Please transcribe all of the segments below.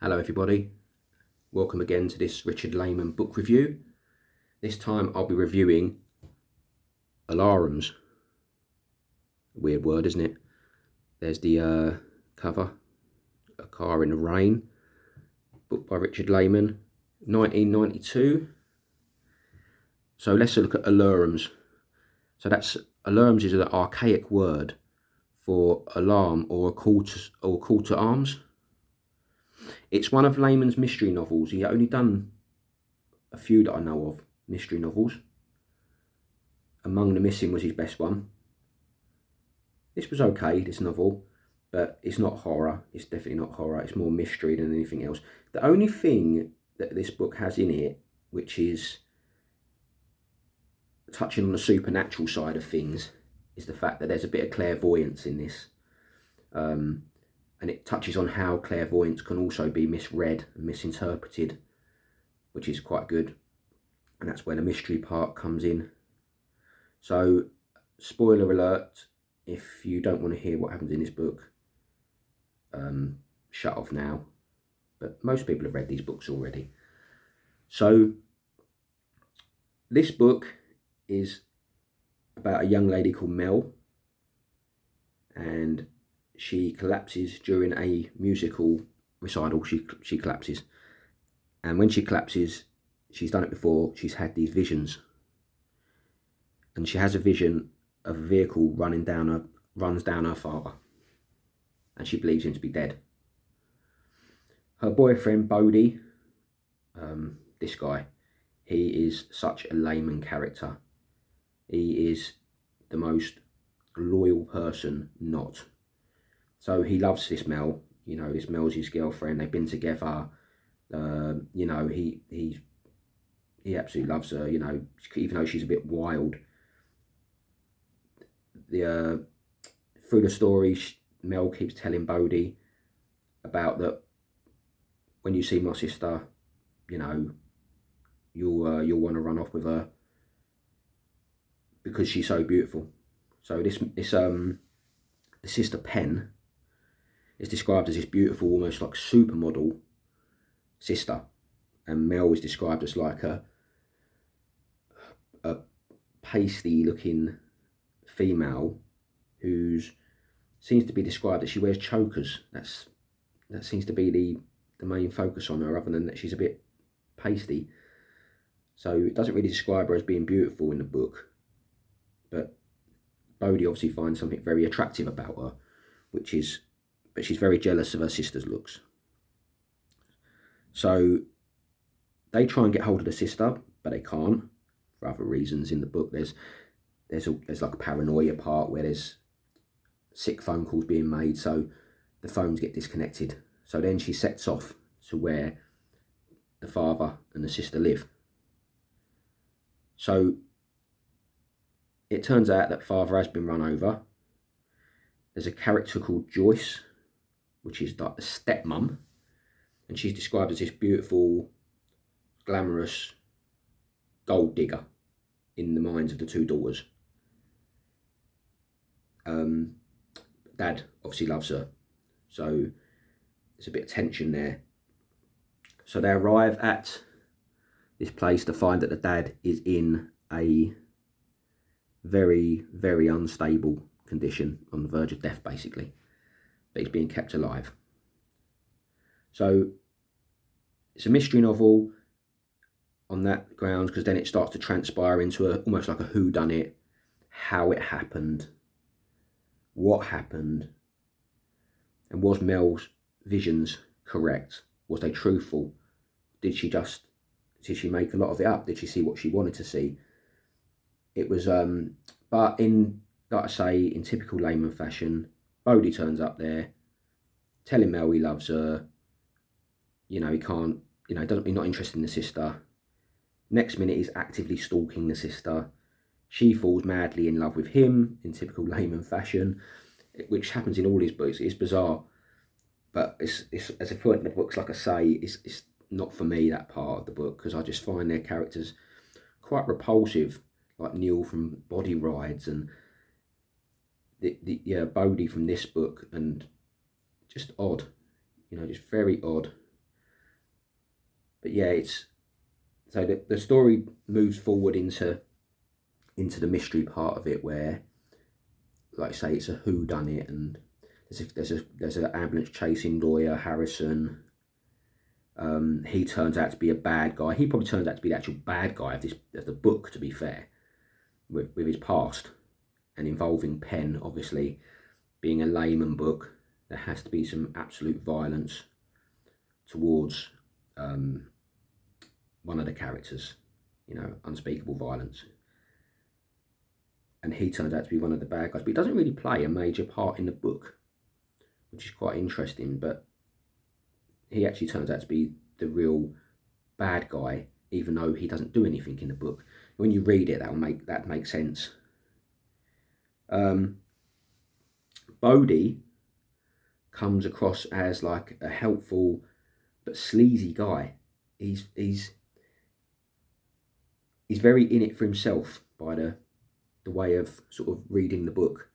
Hello everybody, welcome again to this Richard Laymon book review. This time I'll be reviewing ALARUMS. Weird word, isn't it? There's the cover, A Car in the Rain, book by Richard Laymon, 1992. So let's look at ALARUMS. So ALARUMS is an archaic word for alarm or a call to arms. It's one of Laymon's mystery novels. He only done a few that I know of, mystery novels. Among the Missing was his best one. This was okay, this novel, but it's not horror. It's definitely not horror. It's more mystery than anything else. The only thing that this book has in it, which is touching on the supernatural side of things, is the fact that there's a bit of clairvoyance in this. And it touches on how clairvoyance can also be misread and misinterpreted, which is quite good. And that's where the mystery part comes in. So, spoiler alert, if you don't want to hear what happens in this book, shut off now. But most people have read these books already. So, this book is about a young lady called Mel, and she collapses during a musical recital. She collapses, and when she collapses, she's done it before, she's had these visions, and she has a vision of a vehicle runs down her father, and she believes him to be dead. Her boyfriend Bodie, this guy, he is such a Laymon character. He is the most loyal person not. So he loves this Mel, this Mel's his girlfriend, they've been together, he absolutely loves her, even though she's a bit wild. Through the story, Mel keeps telling Bodie about that when you see my sister, you'll want to run off with her because she's so beautiful. So the sister Pen is described as this beautiful, almost like supermodel sister, and Mel is described as like a pasty looking female who seems to be described that she wears chokers. That seems to be the main focus on her, other than that she's a bit pasty. So it doesn't really describe her as being beautiful in the book, but Bodie obviously finds something very attractive about her, but she's very jealous of her sister's looks. So they try and get hold of the sister, but they can't for other reasons. In the book, there's like a paranoia part where there's sick phone calls being made, so the phones get disconnected. So then she sets off to where the father and the sister live. So it turns out that father has been run over. There's a character called Joyce, which is like the stepmom, and she's described as this beautiful, glamorous gold digger in the minds of the two daughters. Dad obviously loves her, so there's a bit of tension there. So they arrive at this place to find that the dad is in a very, very unstable condition, on the verge of death basically, but he's being kept alive. So it's a mystery novel on that grounds, because then it starts to transpire into almost like a whodunit, how it happened, what happened, and was Mel's visions correct? Was they truthful? Did she make a lot of it up? Did she see what she wanted to see? It was, but in, like I say, in typical Laymon fashion, Bodie turns up there, telling Mel he loves her. He can't, he's not interested in the sister. Next minute, he's actively stalking the sister. She falls madly in love with him in typical Laymon fashion, which happens in all his books. It's bizarre, but it's as a point in the books, like I say, it's not for me, that part of the book, because I just find their characters quite repulsive, like Neil from Body Rides, and Bodie from this book, and just odd, just very odd. But yeah, so the story moves forward into the mystery part of it, where, like I say, it's a whodunit, and there's an ambulance chasing lawyer Harrison. He turns out to be a bad guy. He probably turns out to be the actual bad guy of the book, to be fair, with his past, and involving Penn, obviously, being a Laymon book. There has to be some absolute violence towards one of the characters, unspeakable violence. And he turns out to be one of the bad guys, but he doesn't really play a major part in the book, which is quite interesting. But he actually turns out to be the real bad guy, even though he doesn't do anything in the book. When you read it, that makes sense. Bodie comes across as like a helpful but sleazy guy. He's very in it for himself by the way of sort of reading the book.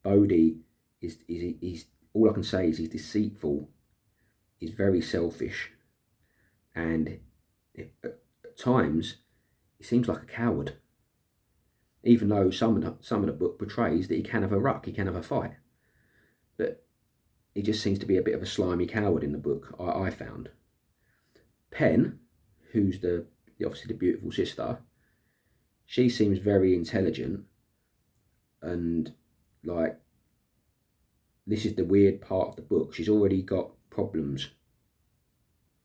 Bodie is all I can say is he's deceitful. He's very selfish, and at times he seems like a coward. Even though some of the book portrays that he can have a ruck, he can have a fight, but he just seems to be a bit of a slimy coward in the book. I found. Penn, who's obviously the beautiful sister, she seems very intelligent, and like, this is the weird part of the book. She's already got problems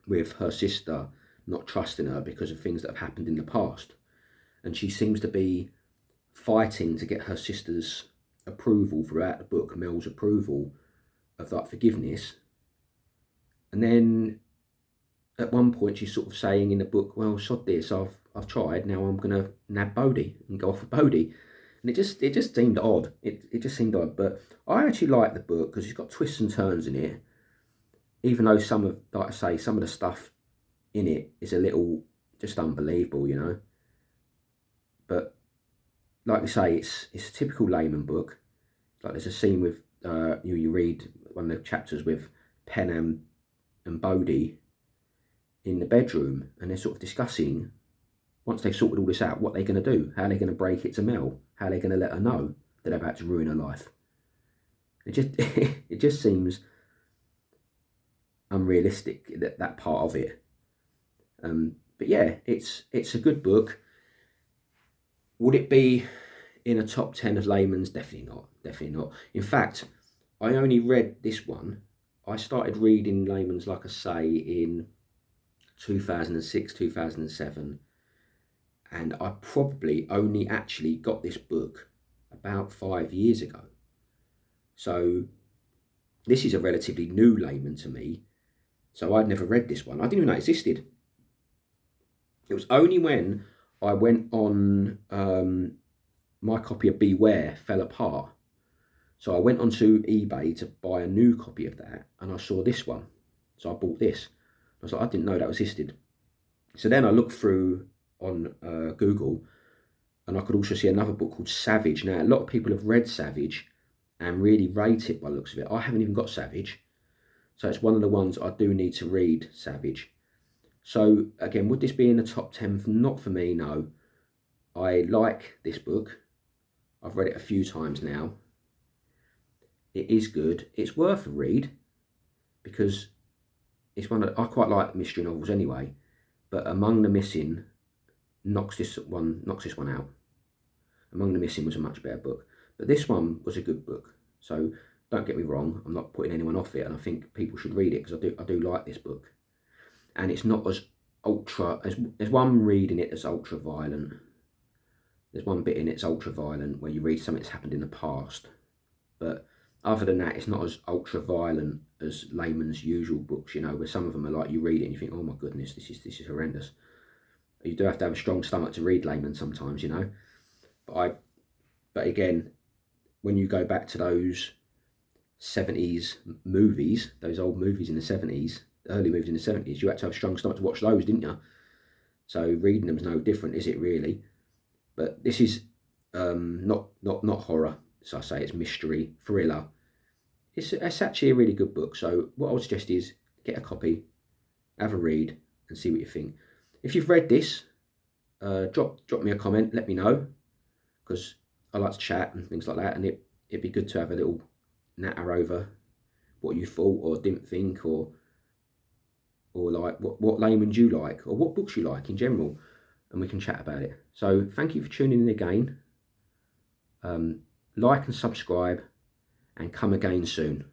with her sister not trusting her because of things that have happened in the past, and she seems to be fighting to get her sister's approval throughout the book, Mel's approval of that forgiveness. And then at one point she's sort of saying in the book, well, sod this, I've tried, now I'm gonna nab Bodie and go off with Bodie. And it just seemed odd. It just seemed odd. But I actually like the book because it's got twists and turns in it, even though some of the stuff in it is a little just unbelievable, But like I say, it's a typical Laymon book. Like, there's a scene with you read one of the chapters with Penn and Bodie in the bedroom, and they're sort of discussing, once they've sorted all this out, what they're going to do, how they're going to break it to Mel, how they're going to let her know that they're about to ruin her life. It just seems unrealistic, that part of it. But yeah, it's a good book. Would it be in a top 10 of Laymon's? Definitely not. In fact, I only read this one. I started reading Laymon's, like I say, in 2006, 2007. And I probably only actually got this book about 5 years ago. So this is a relatively new Laymon to me. So I'd never read this one. I didn't even know it existed. It was only when I went on, my copy of Beware fell apart. So I went onto eBay to buy a new copy of that, and I saw this one. So I bought this. I was like, I didn't know that existed. So then I looked through on Google, and I could also see another book called Savage. Now, a lot of people have read Savage and really rate it by the looks of it. I haven't even got Savage. So it's one of the ones I do need to read, Savage. So again, would this be in the top 10? Not for me, no. I like this book. I've read it a few times now. It is good. It's worth a read because it's I quite like mystery novels anyway, but Among the Missing knocks this one out. Among the Missing was a much better book, but this one was a good book. So don't get me wrong, I'm not putting anyone off it, and I think people should read it because I do like this book. And it's not as ultra, there's one reading it that's ultra violent. There's one bit in it that's ultra violent where you read something that's happened in the past. But other than that, it's not as ultra violent as Laymon's usual books, where some of them are like, you read it and you think, oh my goodness, this is horrendous. You do have to have a strong stomach to read Laymon sometimes, But again, when you go back to those 70s movies, those old movies in the 70s, early movies in the 70s, you had to have a strong stomach to watch those, didn't you? So reading them is no different, is it really? But this is not horror. So I say it's mystery, thriller. It's actually a really good book. So what I would suggest is get a copy, have a read, and see what you think. If you've read this, drop me a comment, let me know, because I like to chat and things like that, and it'd be good to have a little natter over what you thought or didn't think, or like what Laymon do you like, or what books you like in general, and we can chat about it. So thank you for tuning in again. Like and subscribe, and come again soon.